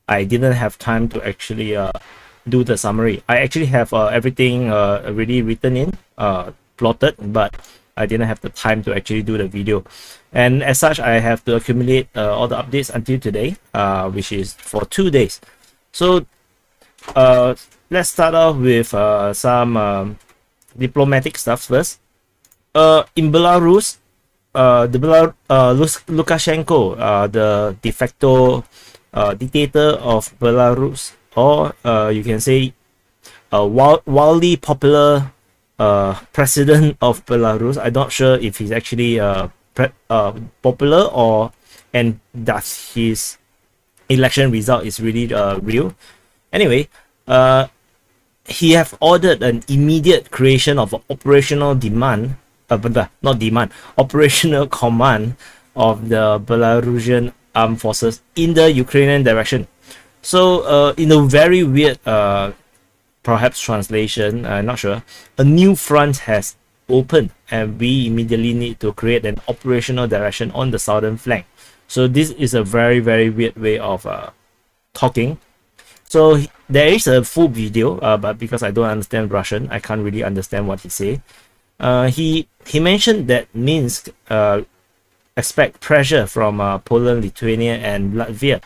I didn't have time to actually do the summary. I actually have everything already written in, plotted, but I didn't have the time to actually do the video. And as such, I have to accumulate all the updates until today, which is for 2 days. So let's start off with some diplomatic stuff first. In Belarus, Lukashenko, the de facto dictator of Belarus, or you can say a wildly popular president of Belarus. I'm not sure if he's actually popular and that his election result is really real. Anyway, he have ordered an immediate creation of operational operational command of the Belarusian armed forces in the Ukrainian direction. So in a very weird perhaps translation, I'm not sure, a new front has opened and we immediately need to create an operational direction on the southern flank. So this is a very, very weird way of talking. So there is a full video, but because I don't understand Russian, I can't really understand what he say. He mentioned that Minsk expect pressure from Poland, Lithuania, and Latvia.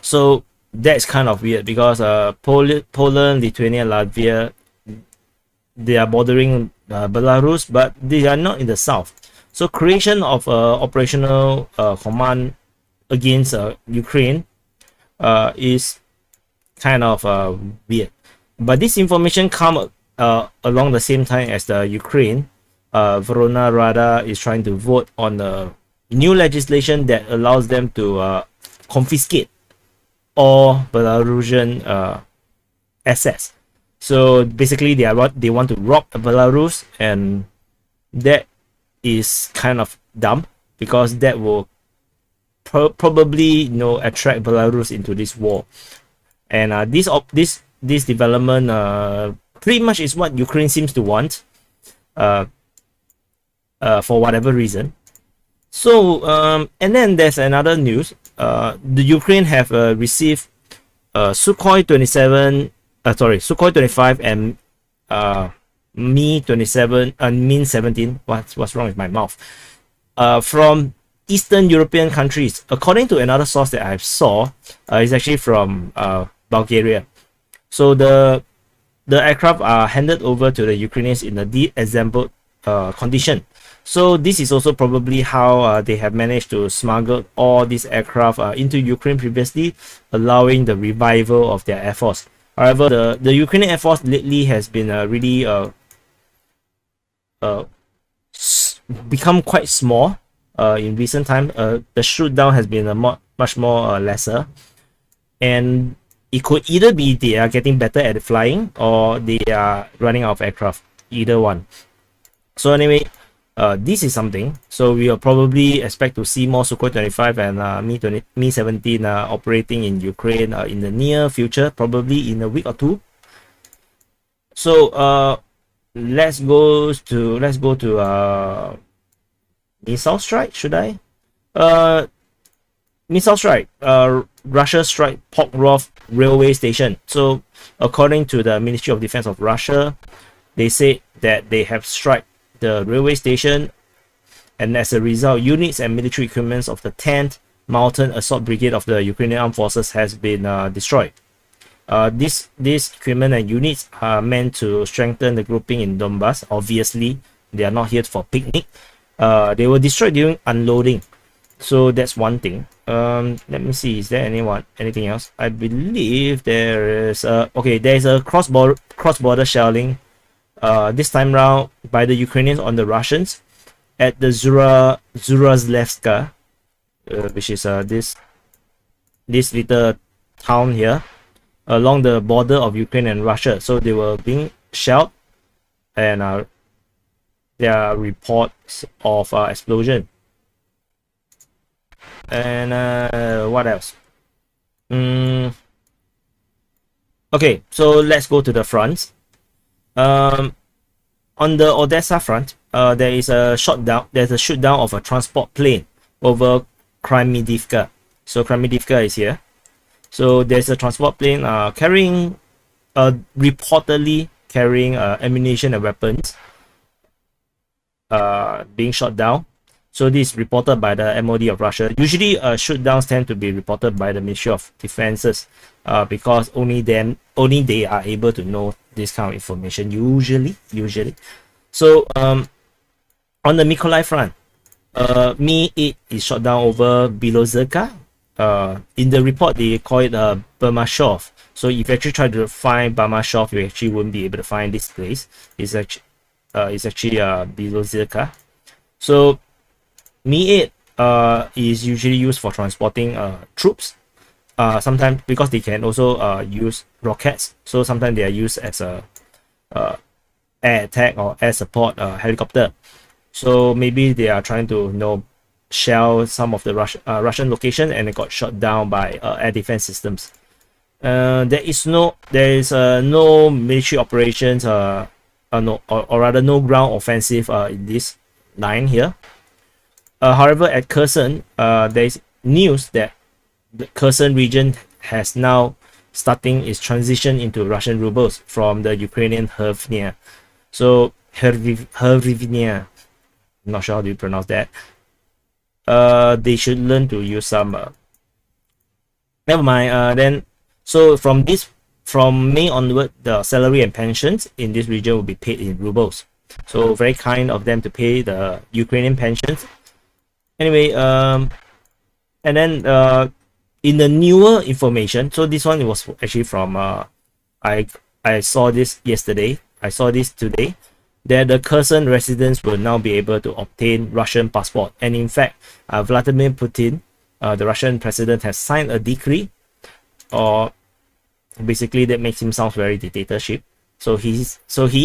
So that's kind of weird because Poland, Lithuania, Latvia, they are bordering Belarus, but they are not in the south. So creation of operational command against Ukraine is kind of weird. But this information come along the same time as the Ukraine. Verona Rada is trying to vote on a new legislation that allows them to confiscate all Belarusian assets. So basically, they want to rob Belarus, and that is kind of dumb because that will probably attract Belarus into this war. And this development pretty much is what Ukraine seems to want for whatever reason. So and then there's another news. The Ukraine have received Sukhoi 25 and Mi 17. What's wrong with my mouth? From Eastern European countries, according to another source that I saw, is actually from Bulgaria. So the aircraft are handed over to the Ukrainians in a de-assembled condition. So this is also probably how they have managed to smuggle all these aircraft into Ukraine previously, allowing the revival of their air force. However, the Ukrainian air force lately has been really become quite small in recent time. The shoot down has been much more lesser, and it could either be they are getting better at flying or they are running out of aircraft, either one. So anyway, this is something. So we will probably expect to see more Sukhoi 25 and Mi 17 operating in Ukraine in the near future, probably in a week or two. So let's go to missile strike. Should I? Missile strike. Russia strike Pokrovsk railway station. So according to the Ministry of Defense of Russia, they say that they have struck the railway station, and as a result, units and military equipment of the 10th Mountain Assault Brigade of the Ukrainian Armed Forces has been destroyed. This equipment and units are meant to strengthen the grouping in Donbass. Obviously, they are not here for picnic. They were destroyed during unloading. So that's one thing. Let me see, is there anything else? I believe there is okay, there is a cross-border shelling this time round by the Ukrainians on the Russians at the Zurazlevska, which is this little town here along the border of Ukraine and Russia. So they were being shelled, and there are reports of explosion. And what else? Okay, so let's go to the fronts. On the Odessa front, there is a shoot down of a transport plane over Kremidivka. So Kremidivka is here. So there's a transport plane carrying, reportedly carrying ammunition and weapons being shot down. So this is reported by the MOD of Russia. Usually shoot downs tend to be reported by the Ministry of Defenses because only they are able to know this kind of information usually. So on the Mykolaiv front, Mi-8 is shot down over Belozerka. In the report, they call it Bermashov. So if you actually try to find Bermashov, you actually wouldn't be able to find this place. It's actually Belozerka. So Mi-8 is usually used for transporting troops. Sometimes because they can also use rockets, so sometimes they are used as a air attack or air support helicopter. So maybe they are trying to shell some of the Russian location, and it got shot down by air defense systems. There is no military operations or rather no ground offensive in this line here. However, at Kherson, there is news that the Kherson region has now starting its transition into Russian rubles from the Ukrainian hryvnia. So hryvnia, I'm not sure how do you pronounce that. They should learn to use some. Never mind. Then, so from May onward, the salary and pensions in this region will be paid in rubles. So very kind of them to pay the Ukrainian pensions. Anyway, and then in the newer information, so this one was actually from I saw this yesterday. I saw this today, that the Kherson residents will now be able to obtain Russian passport. And in fact, Vladimir Putin, the Russian president, has signed a decree, or basically that makes him sound very dictatorship. So he is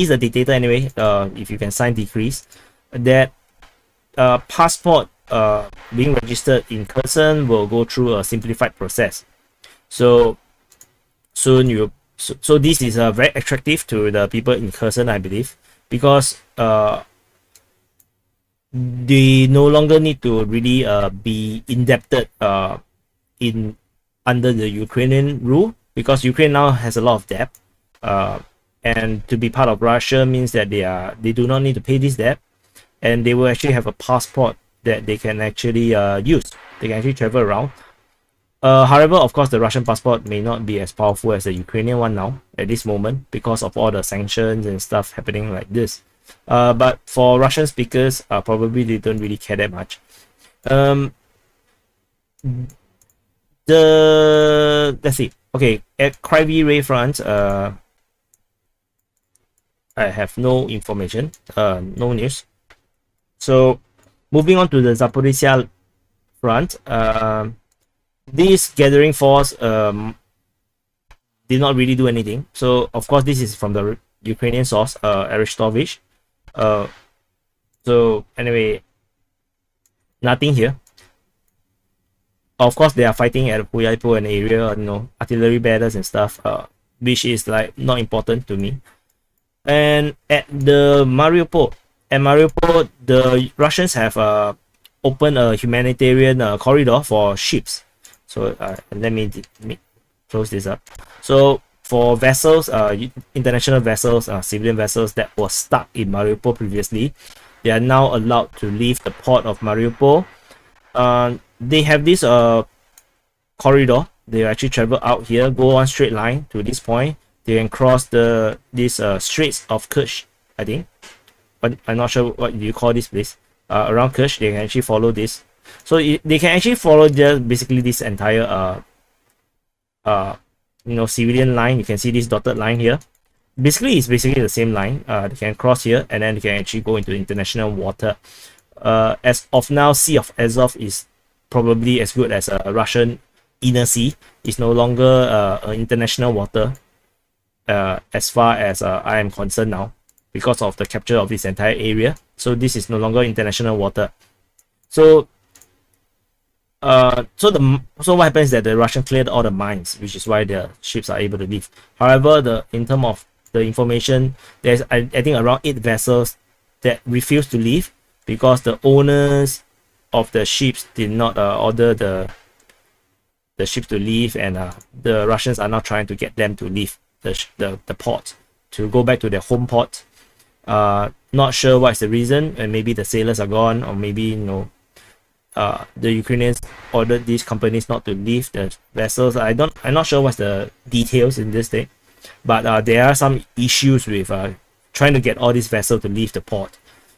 a dictator anyway. If you can sign decrees, that passport being registered in Kherson will go through a simplified process. So soon so this is very attractive to the people in Kherson, I believe, because they no longer need to really be indebted under the Ukrainian rule, because Ukraine now has a lot of debt, and to be part of Russia means that they do not need to pay this debt, and they will actually have a passport that they can actually use. They can actually travel around. However, of course, the Russian passport may not be as powerful as the Ukrainian one now at this moment because of all the sanctions and stuff happening like this. But for Russian speakers, probably they don't really care that much. Let's see. Okay, at Kryvyi Rih front, I have no information, no news. So moving on to the Zaporizhia front, this gathering force did not really do anything. So of course this is from the Ukrainian source, Aristovich. So anyway, nothing here. Of course they are fighting at Puyaipo and area, artillery battles and stuff, which is like not important to me. And at Mariupol, the Russians have opened a humanitarian corridor for ships. So let me close this up. So for vessels, international vessels, civilian vessels that were stuck in Mariupol previously, they are now allowed to leave the port of Mariupol. They have this corridor. They actually travel out here, go one straight line to this point. They can cross these Straits of Kerch, I think. But I'm not sure what you call this place. Around Kerch, they can actually follow this. So they can actually follow basically this entire civilian line. You can see this dotted line here. Basically, it's basically the same line. They can cross here, and then they can actually go into international water. As of now, Sea of Azov is probably as good as a Russian inner sea. It's no longer international water, as far as I am concerned now, because of the capture of this entire area. So this is no longer international water. So what happens is that the Russians cleared all the mines, which is why the ships are able to leave. However, in terms of the information, there's I think around 8 vessels that refused to leave because the owners of the ships did not order the ships to leave, and the Russians are now trying to get them to leave the port to go back to their home port. Not sure what's the reason, and maybe the sailors are gone, or maybe the Ukrainians ordered these companies not to leave the vessels. I'm not sure what's the details in this thing, but there are some issues with trying to get all these vessels to leave the port.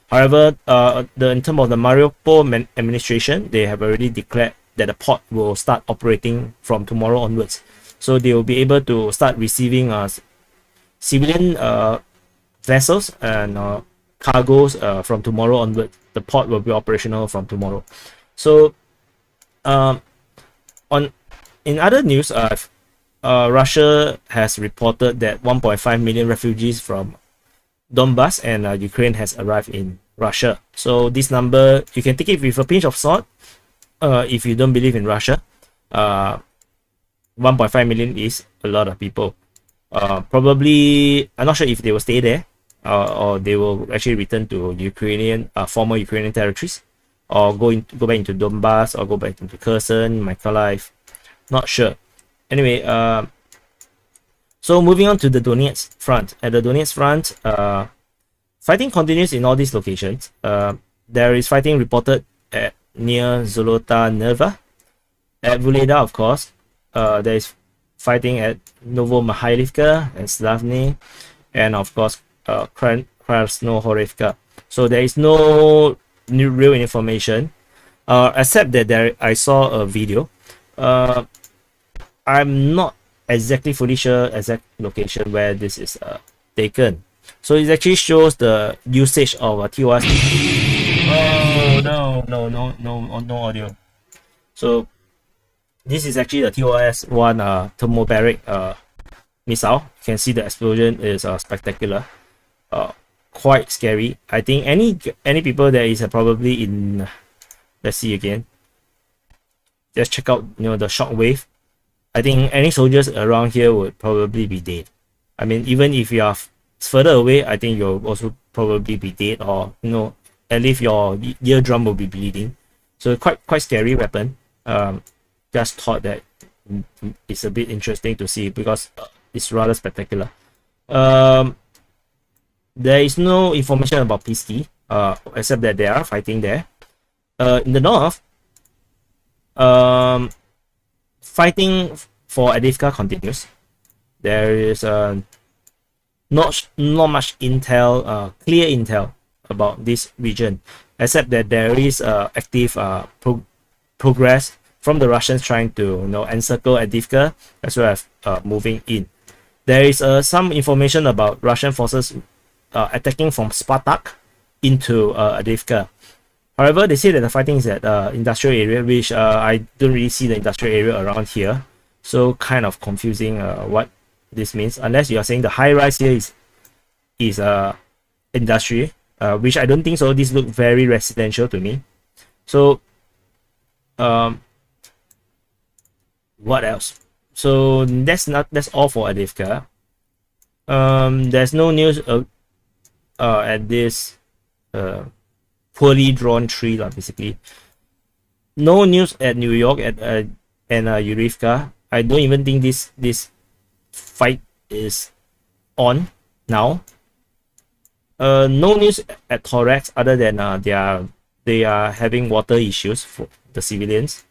However, in terms of the Mariupol administration, they have already declared that the port will start operating from tomorrow onwards. So they will be able to start receiving civilian vessels and cargoes from tomorrow onwards. The port will be operational from tomorrow. So, in other news, Russia has reported that 1.5 million refugees from Donbass and Ukraine has arrived in Russia. So this number, you can take it with a pinch of salt. If you don't believe in Russia, 1.5 million is a lot of people. Probably, I'm not sure if they will stay there or they will actually return to former Ukrainian territories, or go back into Donbass, or go back into Kherson, Mykolaiv. Not sure. Anyway, so moving on to the Donetsk front. At the Donetsk front, fighting continues in all these locations. There is fighting reported near Zolota Nerva. At Vuleda, of course, there is fighting at Novomahailivka and Slavny, and of course, Krasnohorivka. So there is no new real information, except that I saw a video. I'm not exactly fully sure exact location where this is taken. So it actually shows the usage of a TOS. Oh no audio. So this is actually the TOS-1 thermobaric missile. You can see the explosion is spectacular, quite scary. I think any people that is probably in, let's see again. Just check out the shock wave. I think any soldiers around here would probably be dead. I mean, even if you are further away, I think you'll also probably be dead, or at least your eardrum will be bleeding. So quite scary weapon. Just thought that it's a bit interesting to see because it's rather spectacular. There is no information about Pisky, except that they are fighting there. In the north, fighting for Avdiivka continues. There is not much intel, clear intel about this region, except that there is active progress from the Russians trying to encircle Avdiivka, as well as moving in. There is some information about Russian forces attacking from Spartak into Avdiivka. However, they say that the fighting is at industrial area, which I don't really see the industrial area around here. So kind of confusing what this means, unless you are saying the high rise here is industry, which I don't think so. This looks very residential to me. So what else? So that's all for Avdiivka. There's no news at this poorly drawn tree, basically. No news at New York and Yurivka. I don't even think this fight is on now. No news at Thorax other than they are having water issues for the civilians.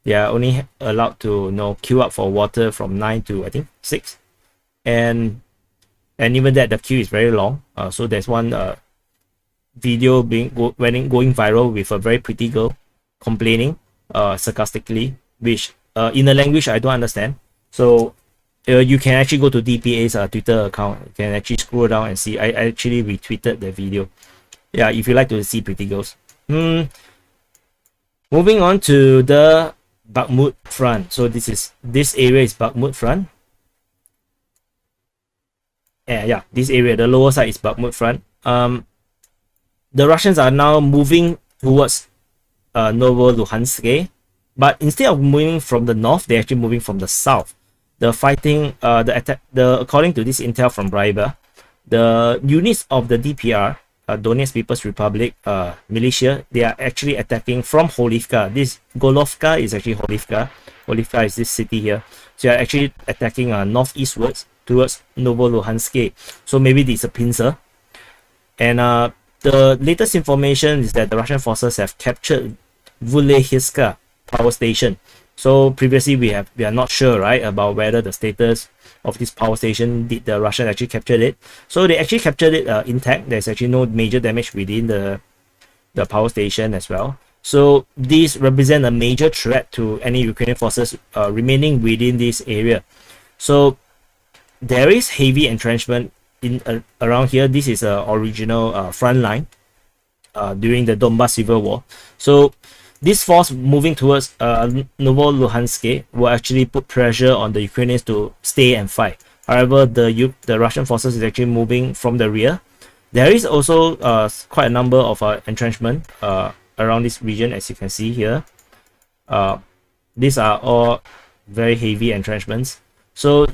They are only allowed to queue up for water from 9 to I think 6, and even that the queue is very long. So there's one video going viral with a very pretty girl complaining sarcastically, which in a language I don't understand. So you can actually go to DPA's Twitter account. You can actually scroll down and see. I actually retweeted the video. Yeah, if you like to see pretty girls. Moving on to the Bakhmut front. So this area is Bakhmut front. Yeah, this area, the lower side is Bakhmut front. The Russians are now moving towards Novoluhansk, but instead of moving from the north, they're actually moving from the south. The fighting, according to this intel from Braiba, the units of the DPR Donetsk People's Republic militia. They are actually attacking from Holivka. This Golovka is actually Holivka. Holivka is this city here. So they are actually attacking northeastwards towards Novoluhansk. So maybe this is a pincer. And the latest information is that the Russian forces have captured Vulehiska power station. So previously we are not sure, right, about whether the status of this power station, did the Russians actually captured it. So they actually captured it intact. There's actually no major damage within the power station as well. So these represent a major threat to any Ukrainian forces remaining within this area. So there is heavy entrenchment in around here. This is a original front line during the Donbas Civil War. So this force moving towards Novoluhansk will actually put pressure on the Ukrainians to stay and fight. However, the Russian forces is actually moving from the rear. There is also quite a number of entrenchment around this region, as you can see here. These are all very heavy entrenchments. So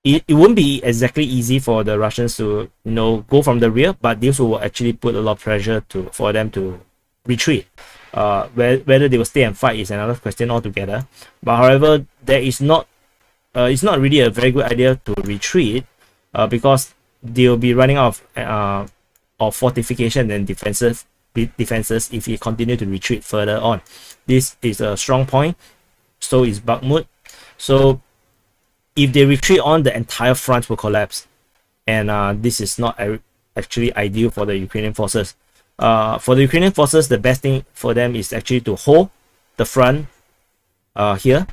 it won't be exactly easy for the Russians to go from the rear, but this will actually put a lot of pressure for them to retreat. Whether they will stay and fight is another question altogether. But however, there is not it's not really a very good idea to retreat because they will be running out of fortification and defenses if you continue to retreat further on. This is a strong point. So is Bakhmut. So if they retreat on, the entire front will collapse, and this is not actually ideal for the Ukrainian forces. For the Ukrainian forces, the best thing for them is actually to hold the front here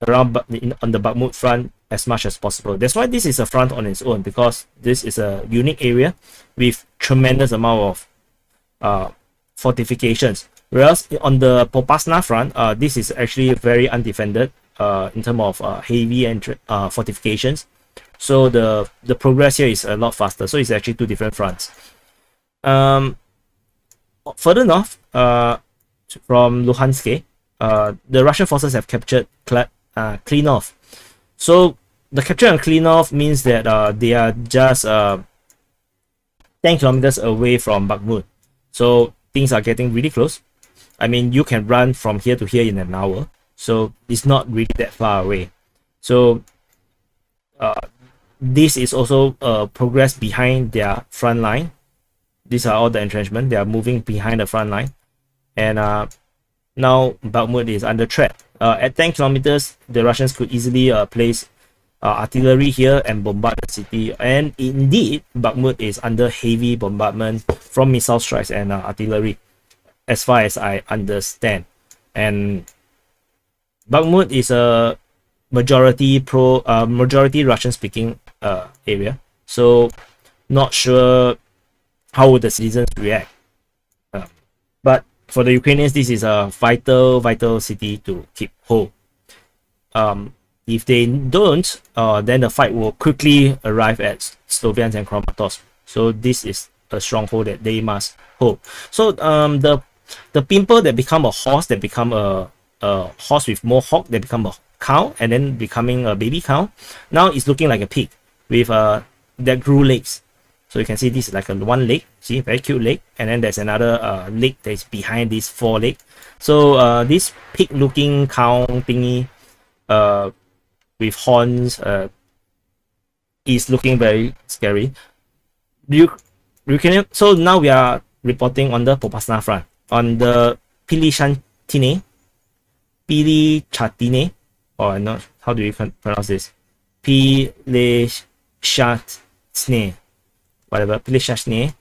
around on the Bakhmut front as much as possible. That's why this is a front on its own, because this is a unique area with tremendous amount of fortifications. Whereas on the Popasna front, this is actually very undefended in terms of heavy fortifications. So the progress here is a lot faster. So it's actually two different fronts. Further north, from Luhansk, the Russian forces have captured Klinov. So the capture of Klinov means that they are just 10 kilometers away from Bakhmut. So things are getting really close. I mean, you can run from here to here in an hour. So it's not really that far away. So this is also progress behind their front line. These are all the entrenchment. They are moving behind the front line. And now Bakhmut is under threat. At 10 kilometers, the Russians could easily place artillery here and bombard the city. And indeed, Bakhmut is under heavy bombardment from missile strikes and artillery, as far as I understand. And Bakhmut is a majority Russian-speaking area. So not sure how would the citizens react. But for the Ukrainians, this is a vital city to keep whole. If they don't, then the fight will quickly arrive at Sloviansk and Kramatorsk. So this is a stronghold that they must hold. So the pimple that become a horse, that become a horse with more hog, that become a cow, and then becoming a baby cow, now it's looking like a pig with that grew legs. So you can see this is like a one leg, see, very cute leg, and then there's another leg that is behind this four leg. So this pig looking cow thingy with horns is looking very scary. So now we are reporting on the Popasna front. On the Pilichatine, or not, how do you pronounce this? Pilichatine, whatever, Pilichatine.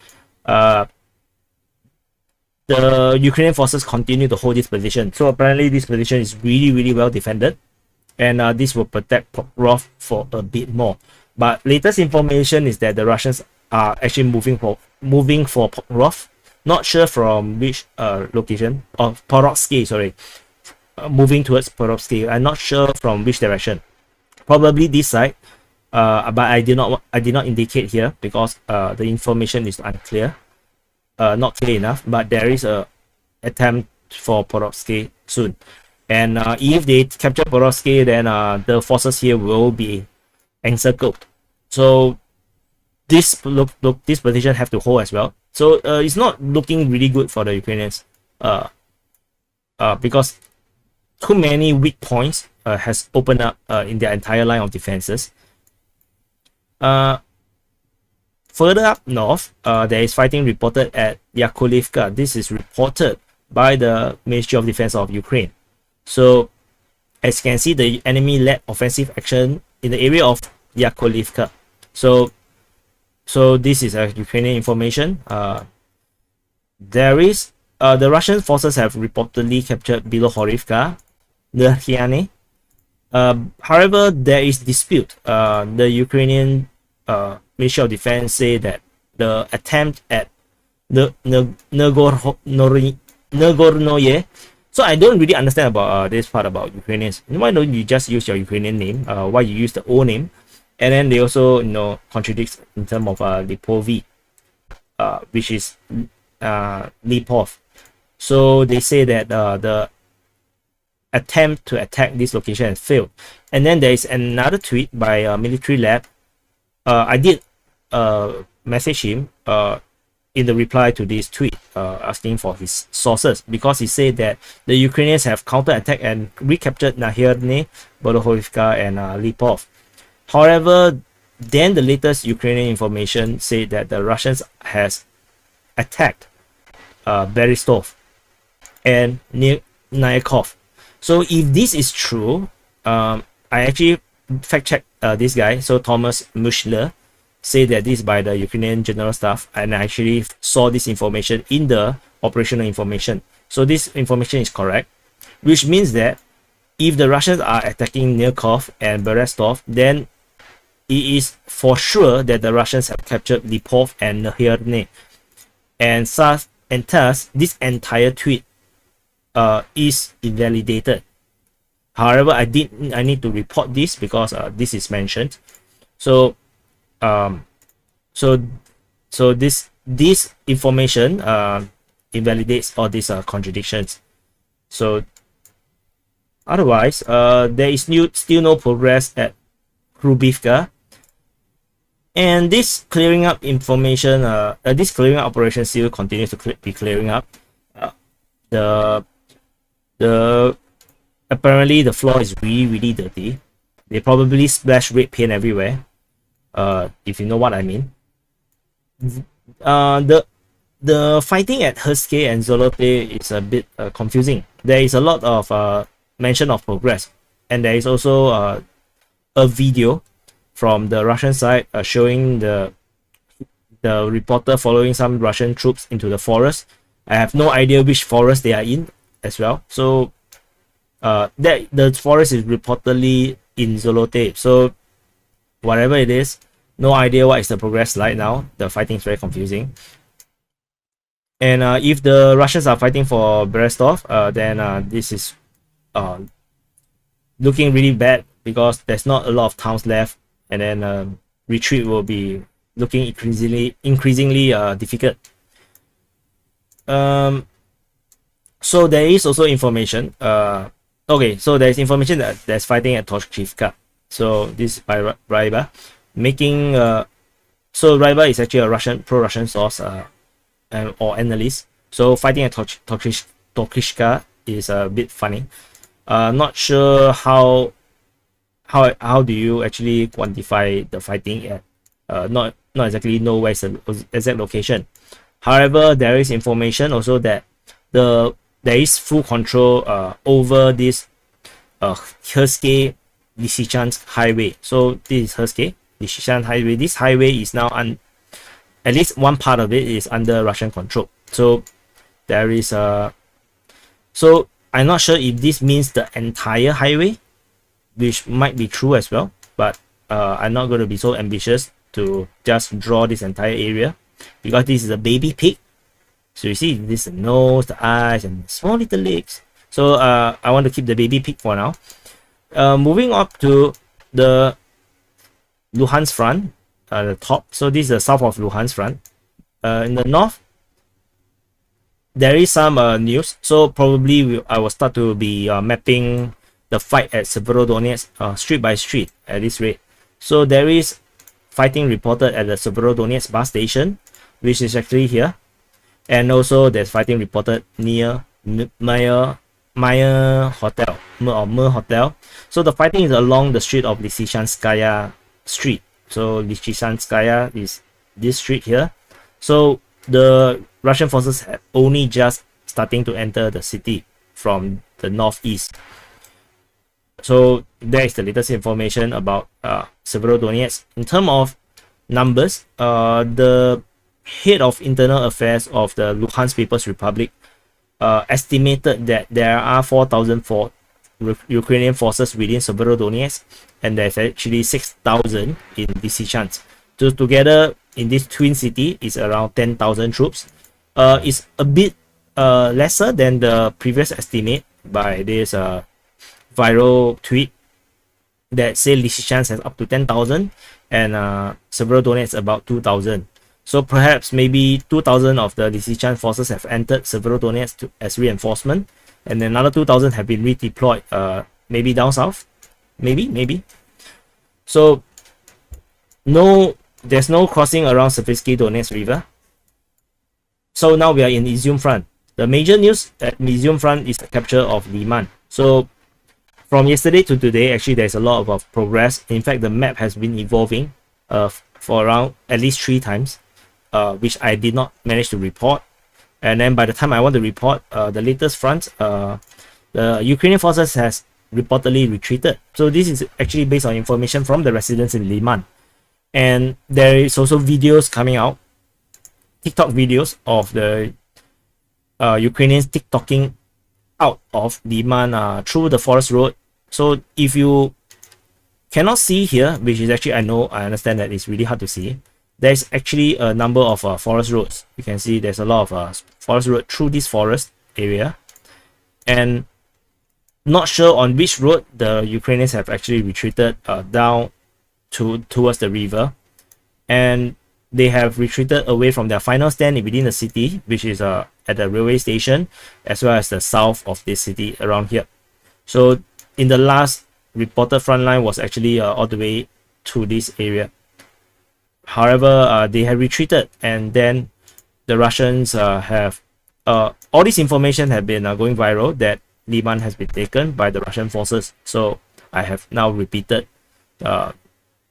The Ukrainian forces continue to hold this position. So apparently this position is really well defended, and this will protect Pokrovsk for a bit more. But latest information is that the Russians are actually moving for Pokrovsk. Not sure from which location, or Porotsky, sorry. Moving towards Porotsky. I'm not sure from which direction. Probably this side. But I did not indicate here because the information is unclear. Not clear enough, but there is a attempt for Porotsky soon. And if they capture Porotsky, then the forces here will be encircled. So this position have to hold as well. So it's not looking really good for the Ukrainians, because too many weak points has opened up in their entire line of defenses. Further up north, there is fighting reported at Yakovlivka. This is reported by the Ministry of Defense of Ukraine. So, as you can see, the enemy led offensive action in the area of Yakovlivka. So this is Ukrainian information. The Russian forces have reportedly captured Bilohorivka, Lhyane. However, there is dispute. The Ukrainian Ministry of Defense say that the attempt at the Nagornoye. So I don't really understand about this part about Ukrainians. Why don't you just use your Ukrainian name? Why you use the old name? And then they also contradict in terms of Lipovi, which is Lipov. So they say that the attempt to attack this location has failed. And then there is another tweet by Military Lab. I did message him in the reply to this tweet, asking for his sources, because he said that the Ukrainians have counterattacked and recaptured Nahirne, Bilohorivka, and Lipov. However, then the latest Ukrainian information said that the Russians has attacked Berestov and Nayakov. So if this is true, I actually fact-checked this guy. So Thomas Mushler said that this is by the Ukrainian General Staff, and I actually saw this information in the operational information. So this information is correct, which means that if the Russians are attacking Nirkov and Berestov, then it is for sure that the Russians have captured Lipov and Nahirne. And thus, this entire tweet is invalidated. However, I need to report this because this is mentioned. So this information invalidates all these contradictions. So otherwise, there is still no progress at Hrubivka. And this clearing up information, this clearing up operation still continues to be clearing up. Apparently the floor is really dirty. They probably splash red paint everywhere. If you know what I mean. The fighting at Herske and Zolote is a bit confusing. There is a lot of mention of progress, and there is also a video from the Russian side showing the reporter following some Russian troops into the forest. I have no idea which forest they are in as well. So that the forest is reportedly in Zolote. So whatever it is, no idea what is the progress like now. The fighting is very confusing. And if the Russians are fighting for Berestov, then this is looking really bad, because there's not a lot of towns left, and then retreat will be looking increasingly difficult. So there is also information. Okay, so there is information that there's fighting at Toshkivka. So this is by Ryba, making so Ryba is actually a pro-Russian source or analyst. So fighting at Toshkivka is a bit funny. Not sure how do you actually quantify the fighting at not exactly know where's the exact location. However, there is information also that there is full control over this Herske Lysychansk highway. So this is Herske Lysychansk highway. This highway is now at least one part of it is under Russian control. So there is so I'm not sure if this means the entire highway, which might be true as well, but I'm not going to be so ambitious to just draw this entire area, because this is a baby pig. So you see, this is the nose, the eyes, and small little legs. So I want to keep the baby pig for now. Moving up to the Luhansk front, the top. So this is the south of Luhansk front. In the north, there is some news. So probably I will start to be mapping the fight at Severodonetsk street by street at this rate. So there is fighting reported at the Severodonetsk bus station, which is actually here. And also there's fighting reported near Meyer Hotel or Mer Hotel. So the fighting is along the street of Lysychanskaya Street. So Lysychanskaya is this street here. So the Russian forces have only just starting to enter the city from the northeast. So there is the latest information about Severodonetsk. In terms of numbers, the head of internal affairs of the Luhansk People's Republic estimated that there are 4,004 Ukrainian forces within Severodonetsk, and there's actually 6,000 in Lysychansk. So together in this twin city is around 10,000 troops. It's a bit lesser than the previous estimate by this viral tweet that say Lysychansk has up to 10,000 and Severodonetsk about 2,000. So perhaps maybe 2,000 of the Lysychansk forces have entered Severodonetsk as reinforcement, and then another 2,000 have been redeployed, maybe down south, maybe. So there's no crossing around Savitsky Donetsk River. So now we are in Izium front. The major news at Izium front is the capture of Liman. So from yesterday to today, actually there's a lot of progress. In fact, the map has been evolving for around at least 3 times, which I did not manage to report. And then by the time I want to report the latest front, the Ukrainian forces has reportedly retreated. So this is actually based on information from the residents in Liman. And there is also videos coming out, TikTok videos of the Ukrainians TikToking out of Liman through the forest road. So if you cannot see here, which is actually, I understand that it's really hard to see, there's actually a number of forest roads. You can see there's a lot of forest road through this forest area, and not sure on which road the Ukrainians have actually retreated down towards the river, and they have retreated away from their final stand within the city, which is at the railway station, as well as the south of this city around here. So in the last reported front line was actually all the way to this area. However, they have retreated, and then the Russians have all this information have been going viral that Liman has been taken by the Russian forces. So I have now repeated the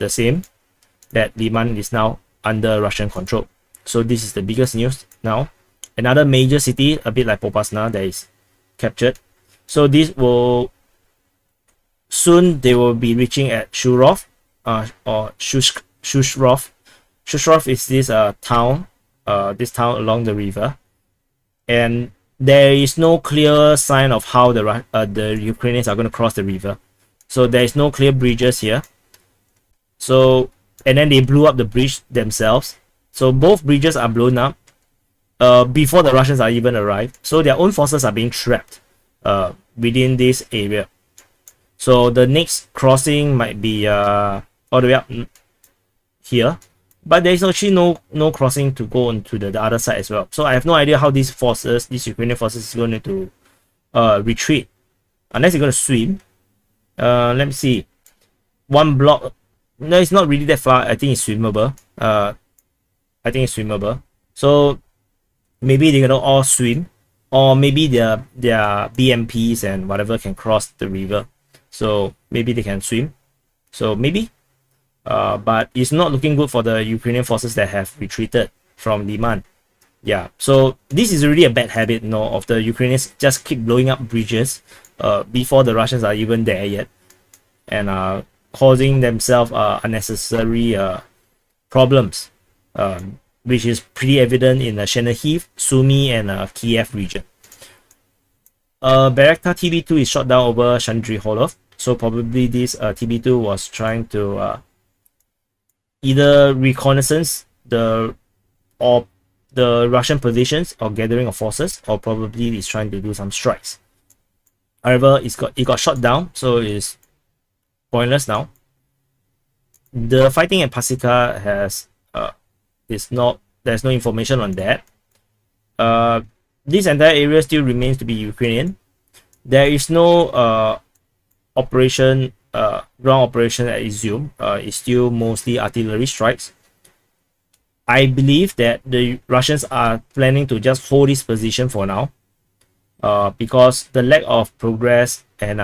same, that Liman is now under Russian control. So this is the biggest news now. Another major city, a bit like Popasna, that is captured. So this will soon they will be reaching at Shurov or Shushrov. Shushrov is this town along the river, and there is no clear sign of how the Ukrainians are going to cross the river. So there is no clear bridges here. So, and then they blew up the bridge themselves. So both bridges are blown up before the Russians are even arrived. So their own forces are being trapped within this area. So the next crossing might be all the way up here, but there is actually no crossing to go onto the other side as well. So I have no idea how these Ukrainian forces, is going to retreat, unless they're going to swim. Let me see. One block. No, it's not really that far. I think it's swimmable. So maybe they're gonna all swim, or maybe their BMPs and whatever can cross the river. So maybe they can swim. So maybe. But it's not looking good for the Ukrainian forces that have retreated from Liman. Yeah, so this is really a bad habit, of the Ukrainians just keep blowing up bridges before the Russians are even there yet, and causing themselves unnecessary problems, which is pretty evident in the Chernihiv, Sumy, and Kiev region. Bayraktar TB2 is shot down over Shandriholov. So probably this TB2 was trying to either reconnaissance the Russian positions or gathering of forces, or probably is trying to do some strikes. However, it got shot down, so it's pointless now. The fighting at Pasika there's no information on that. This entire area still remains to be Ukrainian. There is no ground operation at Izium. It's still mostly artillery strikes. I believe that the Russians are planning to just hold this position for now, because the lack of progress and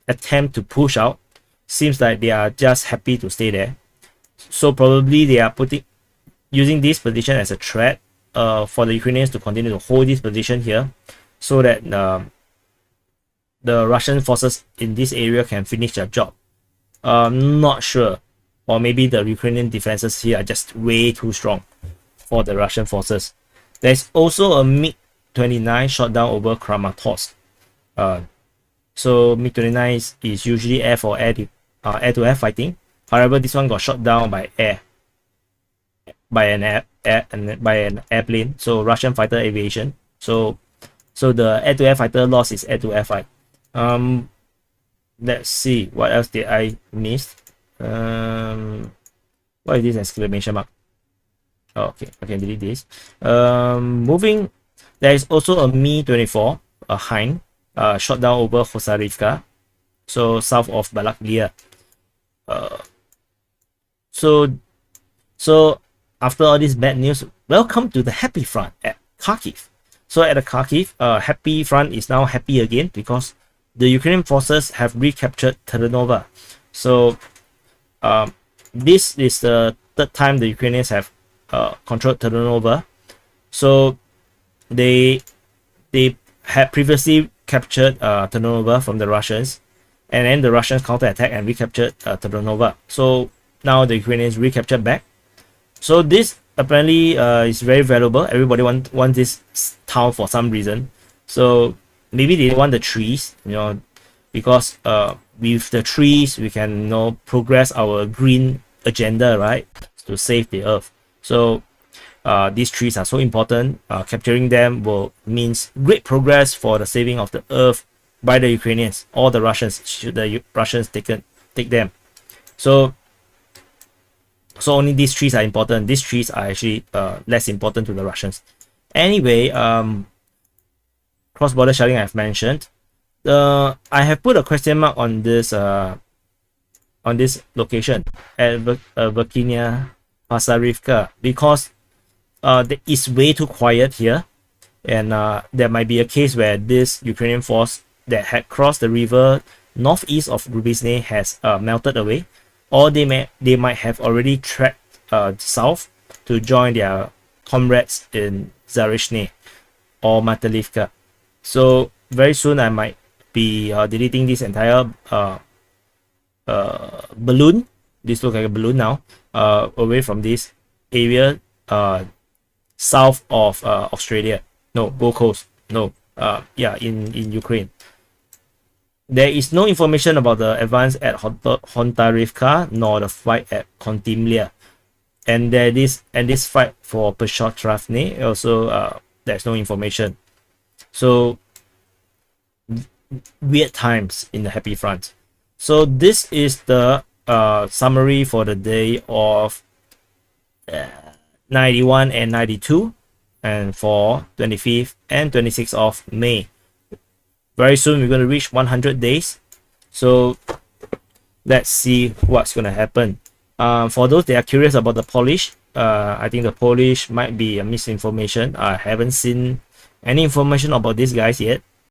attempt to push out seems like they are just happy to stay there. So probably they are using this position as a threat for the Ukrainians to continue to hold this position here, so that the Russian forces in this area can finish their job. Not sure, or maybe the Ukrainian defenses here are just way too strong for the Russian forces. There's also a MiG-29 shot down over Kramatorsk. So MiG-29 is usually air-to-air fighting. However, this one got shot down by an airplane. So Russian fighter aviation. So the air-to-air fighter lost its air-to-air fight. Let's see what else did I miss. What is this exclamation mark? Oh, okay, I can delete this. Moving, there is also a Mi-24, a Hind, shot down over Hosarivka, so south of Balaklia. So after all this bad news, welcome to the happy front at Kharkiv. So at the Kharkiv, happy front is now happy again because the Ukrainian forces have recaptured Terranova. So this is the third time the Ukrainians have controlled Terranova. So they had previously captured Terranova from the Russians, and then the Russians counterattacked and recaptured Terranova. So now the Ukrainians recaptured back. So this apparently is very valuable. Everybody wants this town for some reason. So maybe they want the trees, because with the trees we can progress our green agenda, right, to save the earth. So these trees are so important. Capturing them means great progress for the saving of the earth by the Ukrainians or the Russians, should the Russians take them. So only these trees are important. These trees are actually less important to the Russians. Anyway, cross-border shelling I've mentioned. I have put a question mark on this location at Verkhinya Pasarivka because it's way too quiet here, and there might be a case where this Ukrainian force that had crossed the river northeast of Rubizny has melted away, or they might have already trekked south to join their comrades in Zarishny or Matalivka. So very soon I might be deleting this entire balloon. This looks like a balloon now, away from this area south of Australia. No, Gold Coast. No, yeah, in Ukraine. There is no information about the advance at Hontarivka nor the fight at Kontimlia, and this fight for Peshotravny also there's no information. So weird times in the happy front. So this is the summary for the day of 91 and 92, and for 25th and 26th of May. Very soon we're going to reach 100 days. So let's see what's going to happen. For those that are curious about the Polish, I think the Polish might be a misinformation. I haven't seen any information about these guys yet.